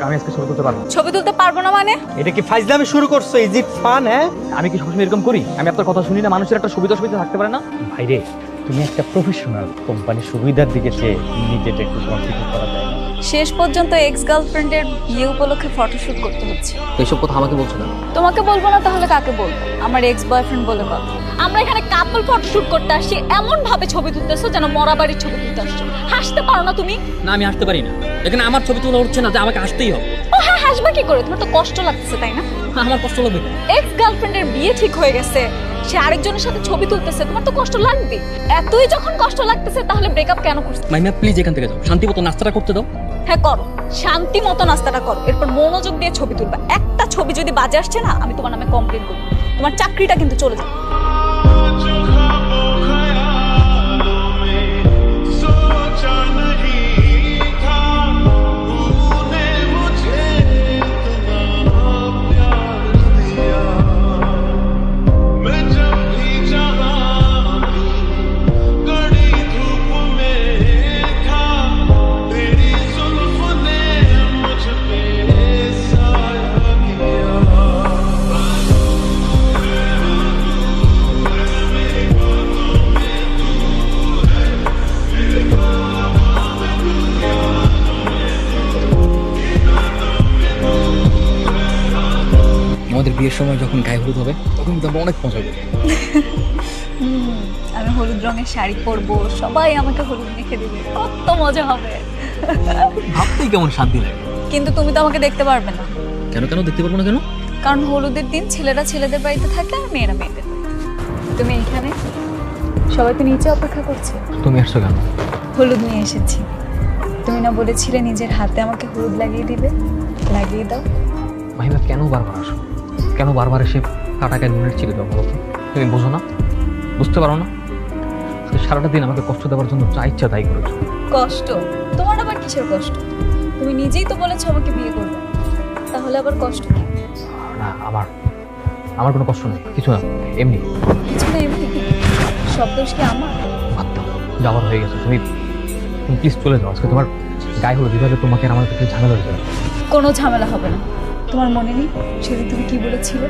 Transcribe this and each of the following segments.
আমি আজকে ছবি তুলতে পারবো। ছবি তুলতে পারবো না মানে? এটা কি ফাইজলামি শুরু করছো? Is it fun? হ্যাঁ, আমি কি সবসময় এরকম করি? আমি আপনার কথা শুনি না? মানুষের একটা সুবিধা থাকতে পারে না? ভাইরে, তুমি একটা প্রফেশনাল, কোম্পানির সুবিধার দিকে সে নিজেটা একটু কনফিডেন্ট করা যায় না? শেষ পর্যন্ত এক্স গার্লফ্রেন্ডের বিয়ে উপলক্ষে ফটোশুট করতে হচ্ছে। এইসব কথা আমাকে বলছো না? তোমাকে বলবো না তাহলে কাকে বলবো? আমার এক্স বয়ফ্রেন্ড বলে কথা। আমরা এখানে কাপল ফটোশুট করতে আসছি, এমন ভাবে ছবি তুলতেছো যেন মরা বাড়ির ছবি তুলতে আসছো। হাসতে পারো না তুমি? না, আমি হাসতে পারি না। এখানে আমার ছবি তোলা হচ্ছে না যে আমাকে হাসতেই হবে। ও হ্যাঁ, হাসবা কি করে? তোমার তো কষ্ট লাগতেছে তাই না? আমার কষ্ট লাগবে কেন? এক্স গার্লফ্রেন্ডের বিয়ে ঠিক হয়ে গেছে, সে আরেকজনের সাথে ছবি তুলতেছে, তোমার তো কষ্ট লাগবে। এতই যখন কষ্ট লাগতেছে তাহলে ব্রেকআপ কেন করছো? মাইমা প্লিজ এখান থেকে যাও, শান্তি মতো নাস্তাটা করতে দাও। হ্যাঁ করো, শান্তি মতো নাস্তাটা করো, এরপর মনোযোগ দিয়ে ছবি তুলবা। একটা ছবি যদি বাজে আসছে না, আমি তোমার নামে কমপ্লেন করবো। তোমার চাকরিটা কিন্তু চলে যাবে। আমাদের বিয়ের সময় যখন গায়ে হলুদ হবে তখন কিন্তু আমরা অনেক মজা করবো। আমি হলুদ রঙের শাড়ি পরবো, সবাই আমাকে হলুদ মেখে দিবে, কত মজা হবে। ভাবতেই কেমন শান্তি লাগে। কিন্তু তুমি তো আমাকে দেখতে পারবে না। কেন কেন দেখতে পারবো না কেন? কারণ হলুদের দিন ছেলেরা ছেলেদের বাড়িতে থাকে আর মেয়েরা মেয়েদের বাড়িতে। তুমি এখানে, সবাই তো নিচে অপেক্ষা করছে। তুমি আসছো কেন? হলুদ নিয়ে এসেছি। তুমি না বলেছিলে নিজের হাতে আমাকে হলুদ লাগিয়ে দিবে? লাগিয়ে দাও। মাহিমা কেন বারবার আসো? কেন বারবার এসে কাটাকে নুনের ছিঁড়ে দাও বলো তো? তুমি বোঝো না? বুঝতে পারো না? সারাটা দিন আমাকে কষ্ট দেওয়ার জন্য যা ইচ্ছা তাই করেছো। কষ্ট? তোমার আবার কিসের কষ্ট? তুমি নিজেই তো বলেছো আমাকে বিয়ে করবে, তাহলে আবার কষ্ট কি? না, আমার কোনো কষ্ট নেই, কিছু না, এমনি। কিছু না এমনি? সব দোষ কি আমার? ভাবতাম যাওয়ার হয়ে গেছে। তুমি প্লিজ চলে যাও। আজকে তোমার গায়ে হলুদ বিভাগে তোমাকে আর আমার কাছে ঝামেলা হয়ে যাবে। কোনো ঝামেলা হবে না। তোমার মনে নেই সেদিন তুমি কি বলেছিলে?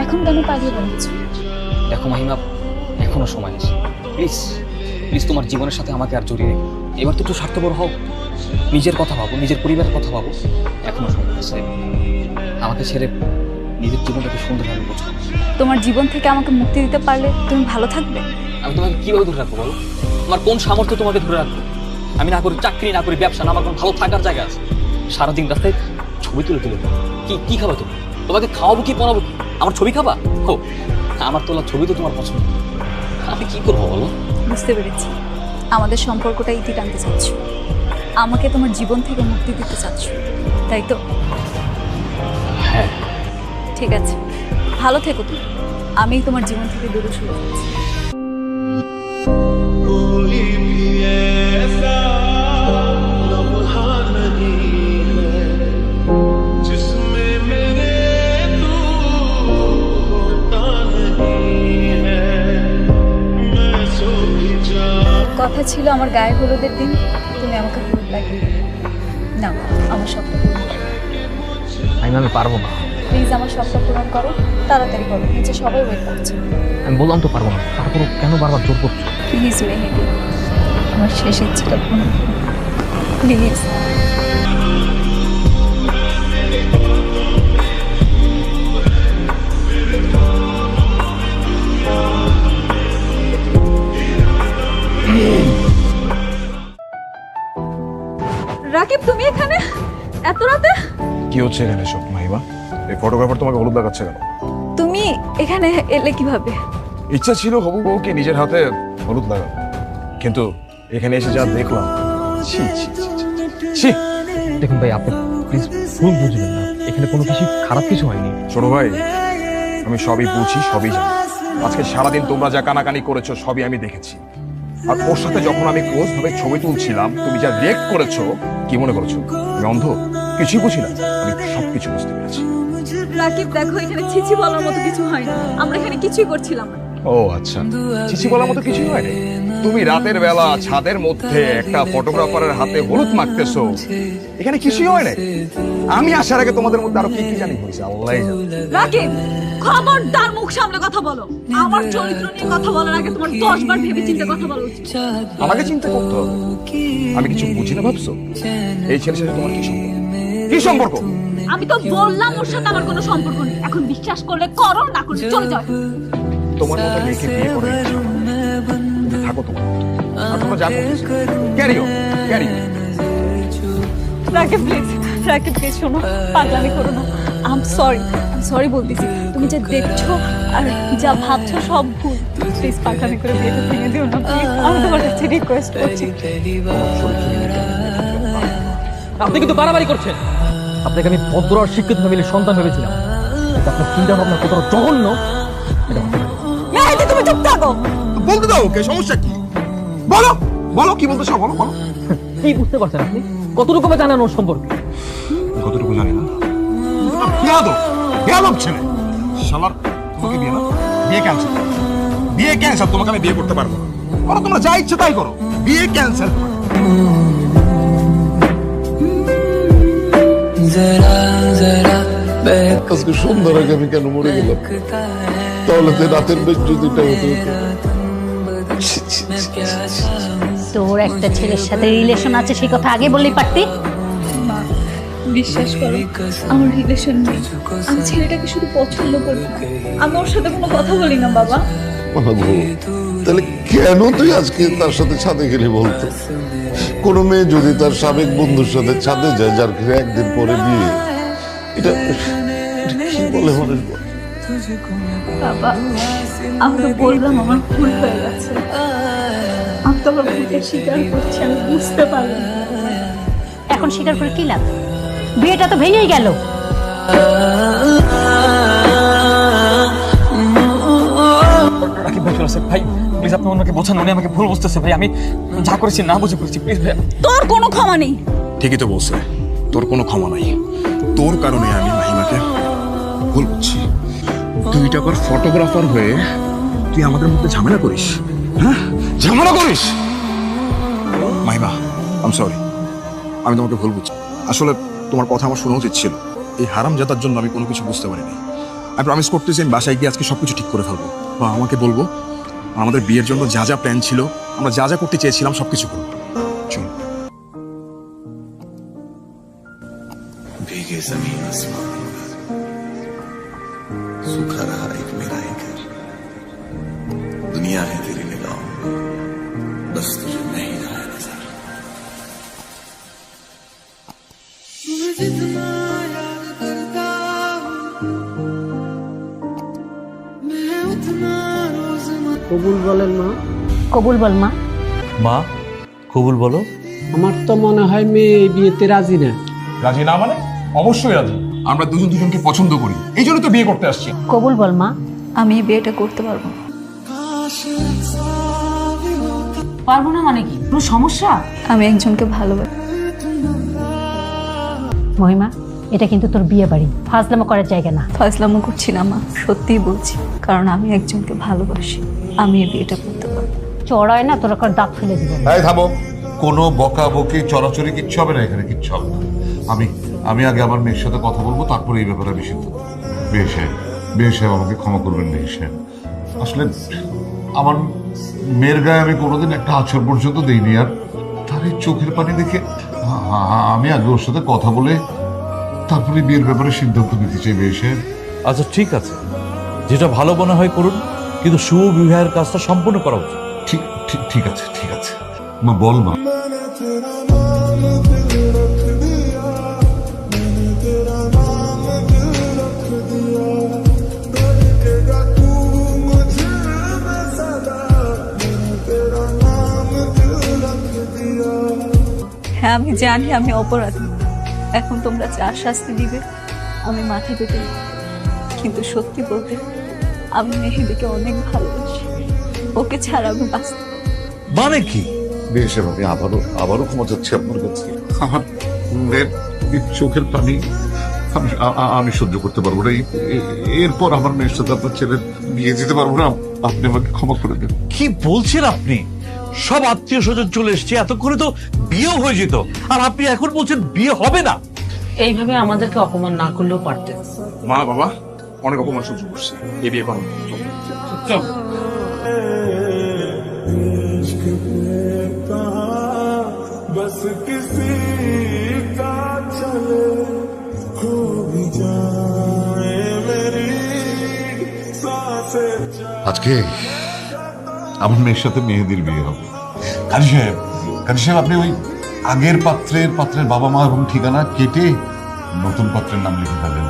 এখন কেন পালিয়ে বলছো? দেখো মাহিমা, এখনো সময় আছে। প্লিজ প্লিজ তোমার জীবনের সাথে আমাকে আর জড়িয়ে রেখো। এবার তো একটু স্বার্থপর হও, নিজের কথা ভাবো, নিজের পরিবারের কথা ভাবো। এখনো সময় আছে। আমাকে ছেড়ে নিজের জীবনটাকে সুন্দরভাবে বোঝো। তোমার জীবন থেকে আমাকে মুক্তি দিতে পারলে তুমি ভালো থাকবে। আমি তোমাকে কিভাবে ধরে রাখবো বলো? আমার কোন সামর্থ্য তোমাকে ধরে রাখবো? আমি না করি চাকরি, না করি ব্যবসা, না আমার কোনো ভালো থাকার জায়গা আছে। সারাদিন রাস্তায় ছবি তুলে কি খাবা তুমি? তোমাকে খাওয়াবো কি, পড়াবো কি? আমার ছবি খাবা? ও, আমার তোলা ছবি তো তোমার পছন্দ। আমি কি করবো বলো? বুঝতে পেরেছি, আমাদের সম্পর্কটা ইতি টানতে চাচ্ছ, আমাকে তোমার জীবন থেকে মুক্তি দিতে চাচ্ছ, তাই তো? হ্যাঁ। ঠিক আছে, ভালো থেকো তুমি। আমি তোমার জীবন থেকে দূরে সরে যাচ্ছি। কথা ছিল আমার গায়ে হলুদের দিন তুমি আমাকে হলুদ লাগিয়ে দিবে। না, আমার স্বপ্ন পূরণ করো। আমি পারবো না। প্লিজ আমার স্বপ্ন পূরণ করো, তাড়াতাড়ি করো, নিচে সবাই ওয়েট করছে। আমি বললাম তো পারবো না, তারপরও কেন বারবার জোর করছো? প্লিজ মেহেদি, আমার শেষ ইচ্ছেটা পূরণ করো প্লিজ। রাকিব, তুমি এখানে এত রাতে? কি হচ্ছে এখানে সব মাহিমা? এই ফটোগ্রাফার তোমাকে হলুদ লাগাচ্ছে কেন? তুমি এখানে এলে কিভাবে? ইচ্ছা ছিল হবু বউকে নিজের হাতে হলুদ লাগানো, কিন্তু এখানে এসে যা দেখলাম, ছি ছি ছি ছি, ছি। দেখুন ভাই, আপনি প্লিজ ভুল বুঝবেন না, এখানে কোনো কিছু খারাপ কিছু হয়নি। ছোট ভাই, আমি সবই বুঝি, সবই জানি। আজকে সারাদিন তোমরা যা কানাকানি করেছো সবই আমি দেখেছি। আর ওর সাথে যখন আমি ক্লোজ ভাবে ছবি তুলছিলাম, তুমি যা রিয়েক্ট করেছো, কি মনে করেছো আমি অন্ধ? কিছুই বুঝি না? আমি সবকিছু বুঝতে পেরেছি। রাকিব দেখো, এখানে ছিছি বলার মতো কিছু হয়নি, আমরা এখানে কিছুই করছিলাম না। ও আচ্ছা, চিচি বলার মতো কিছুই হয় না। তুমি রাতের বেলা ছাদের মধ্যে একটা ফটোগ্রাফারের হাতে হলুদ মাখতেছো, এখানে কিছুই হয় না। আমি আসার আগে তোমাদের মধ্যে আরো কি কি জানি হয়েছে আল্লাহই জানে। রাকিব, খবরদার মুখ সামলে কথা বলো। আমার চরিত্র নিয়ে কথা বলার আগে তোমার 10 বার ভেবে চিন্তে কথা বলা উচিত। আমাকে চিন্তা করতে হবে? আমি কিছু বুঝি না ভাবছো? এই ছেলের সাথে তোমার কি সম্পর্ক? কি সম্পর্ক? আমি তো বললাম ওর সাথে আমার কোনো সম্পর্ক নেই। এখন বিশ্বাস করলে করো, না করলে চলে যাও। তোমার মতো মেয়েকে বিয়ে করে তুমি থাকো তোমার, আর তোমরা যা করতেছো carry on, carry on. Rakib please, Rakib please শোনো, পাগলামি করো না। আই এম সরি বলতেছি। তুমি যা দেখছো আর যা ভাবছো সব ভুল। প্লিজ পাগলামি করে বিয়েটা ভেঙে দিও না প্লিজ। আমি তোমার কাছে রিকোয়েস্ট করছি। আপনি কিন্তু বাড়াবাড়ি করছেন। আপনাকে আমি ভদ্র আর শিক্ষিত ফ্যামিলির সন্তান ভেবেছিলাম। কিন্তু আপনার চিন্তা ভাবনা কতটা জঘন্য এটা ভাবতে পারিনি। মেহেদি, তুমি চুপ থাকো। বলতে দাও, ওকে সমস্যা কি? বলো বলো, কি বলতে চাও বলো বলো। কি বুঝতে পারছেন আপনি? কতটুকু জানেন ওর সম্পর্কে? কতটুকু জানি না। বেয়াদব, বেয়াদব ছেলে। শালার তোমাকে বিয়ে না, বিয়ে ক্যান্সেল, বিয়ে ক্যান্সেল। তোমাকে আমি বিয়ে করতে পারবো না। করো তোমরা যা ইচ্ছে তাই করো, বিয়ে ক্যান্সেল। আজকে সন্ধ্যার আগে আমি কেন মরে গেলাম? তাহলে তো রাতের বেশ যদিটা হতে হতো। তোর একটা ছেলের সাথে রিলেশন আছে, সেই কথা আগে বললেই পারতি। বিশ্বাস করো, আমার রিলেশন নেই। আমি ছেলেটাকে শুধু পছন্দ করি। আমি ওর সাথে কোনো কথা বলি না বাবা। তাহলে কেন তুই আজকে তার সাথে ছাদে গেলি বলতো? কোনো মেয়ে যদি তার সাবেক বন্ধুর সাথে ছাদে যায়, যার ঘরে একদিন পরে বিয়ে, এটা কি বলে মানুষ বলে? বাবা, আমি তো বললাম আমার ভুল হয়ে গেছে। আমি তো আমার ভুলকে স্বীকার করছি, আমি বুঝতে পারলাম। এখন স্বীকার করে কি লাভ? বিয়েটা তো ভেঙেই গেল। রাকিব ভাই চলে আসে। ভাই প্লিজ আপনি ওনাকে বোঝান, উনি আমাকে ভুল বুঝতেছে। ভাই আমি যা করেছি না বুঝে করেছি, প্লিজ ভাই। তোর কোনো ক্ষমা নেই। ঠিকই তো বলছে, তোর কোনো ক্ষমা নাই। তোর কারণে আমি মাহিমাকে ভুল বুঝছি। 2 টাকার ফটোগ্রাফার হয়ে তুই আমাদের মধ্যে ঝামেলা করিস, হ্যাঁ ঝামেলা করিস। মাহিমা, আই এম সরি, আমি তোমাকে ভুল বুঝছি। আসলে তোমার কথা আমার শোনা উচিত ছিল। এই হারামজাদার জন্য আমি কোনো কিছু বুঝতে পারিনি। আমি প্রমিস করতেছি আমি বাসায় গিয়ে আজকে সবকিছু ঠিক করে ফেলবো। বা আমাকে বলবো আমাদের বিয়ের জন্য যা যা প্ল্যান ছিল, আমরা যা যা করতে চেয়েছিলাম সবকিছু করবো। চল। भीगे जमीन आसमान सूखा रहा एक मेरा ही घर। दुनिया है तेरी निगाहों में, बस तुझे नहीं रहा है नजर। जितना याद करता हूँ मैं उतना रोज কবুল বলেন মা। কবুল বল মা। মা কবুল বলো। আমার তো মনে হয় মেয়ে এই বিয়েতে রাজি না। রাজি না মানে? অবশ্যই রাজি। আমরা দুজন দুজনকে পছন্দ করি, এই জন্য তো বিয়ে করতে আসছি। কবুল বল মা। আমি এই বিয়েটা করতে পারবো না। পারবো না মানে কি? কোনো সমস্যা? আমি একজনকে ভালোবাসি। মহিমা, এটা কিন্তু তোর বিয়ে বাড়ি, ফাজলামো করার জায়গা না। ফাজলামো করছি না মা, সত্যিই বলছি। কারণ আমি একজনকে ভালোবাসি। আমি এই বিয়েটা করতে পারবো। চড়ায় না তোর একটা দাঁত ফেলে দিব। এই থামো, কোনো বকাবকি চড়াচড়ি কিচ্ছু হবে না এখানে, কিচ্ছু হবে না। আমি আগে আমার মেয়ের সাথে কথা বলবো, তারপরে এই ব্যাপারে আমি সিদ্ধান্ত। বিয়ে সাহেব আমাকে ক্ষমা করবেন বিয়ে সাহেব। আসলে আমার মেয়ের গায়ে আমি কোনোদিন একটা আছর পর্যন্ত দিইনি, আর তার এই চোখের পানি দেখে আমি আগে ওর সাথে কথা বলে তারপরে বিয়ের ব্যাপারে সিদ্ধান্ত নিতে চাই বিয়ে সাহেব। আচ্ছা ঠিক আছে, যেটা ভালো মনে হয় করুন, কিন্তু শুভ বিবাহের কাজটা সম্পূর্ণ করা উচিত। ঠিক আছে ঠিক আছে। মা বল মা। হ্যাঁ আমি জানি আমি অপরাধী। এখন তোমরা যা শাস্তি দিবে আমি মাথা পেতে নেব। কিন্তু সত্যি বলতে আমি মেহেদিকে অনেক ভালোবাসি। ওকে ছাড়া আমি বাঁচতে পারবো না। মানে কি? বিয়ে সাহেব আমি আবারও ক্ষমা চাচ্ছি আপনার কাছে। আমার মেয়ের চোখের পানি আমি সহ্য করতে পারবো না। এরপর আমার মেয়ের সাথে আপনার ছেলের বিয়ে দিতে পারবো না। আপনি আমাকে ক্ষমা করে দেন। কি বলছেন আপনি? সব আত্মীয় স্বজন চলে এসছে, এতক্ষণে তো বিয়েও হয়ে যেত, আর আপনি এখন বলছেন বিয়ে হবে না। এইভাবে আমাদেরকে অপমান না করলেও পারতেন। মা বাবা অনেক অপমান সহ্য করছে, এই বিয়ে করো। চল। আজকে আমার মেয়ের সাথে মেহেদির বিয়ে হবে। কাজী সাহেব আপনি ওই আগের পাত্রের বাবা মা এবং ঠিকানা কেটে নতুন পাত্রের নাম লিখে ফেলেন।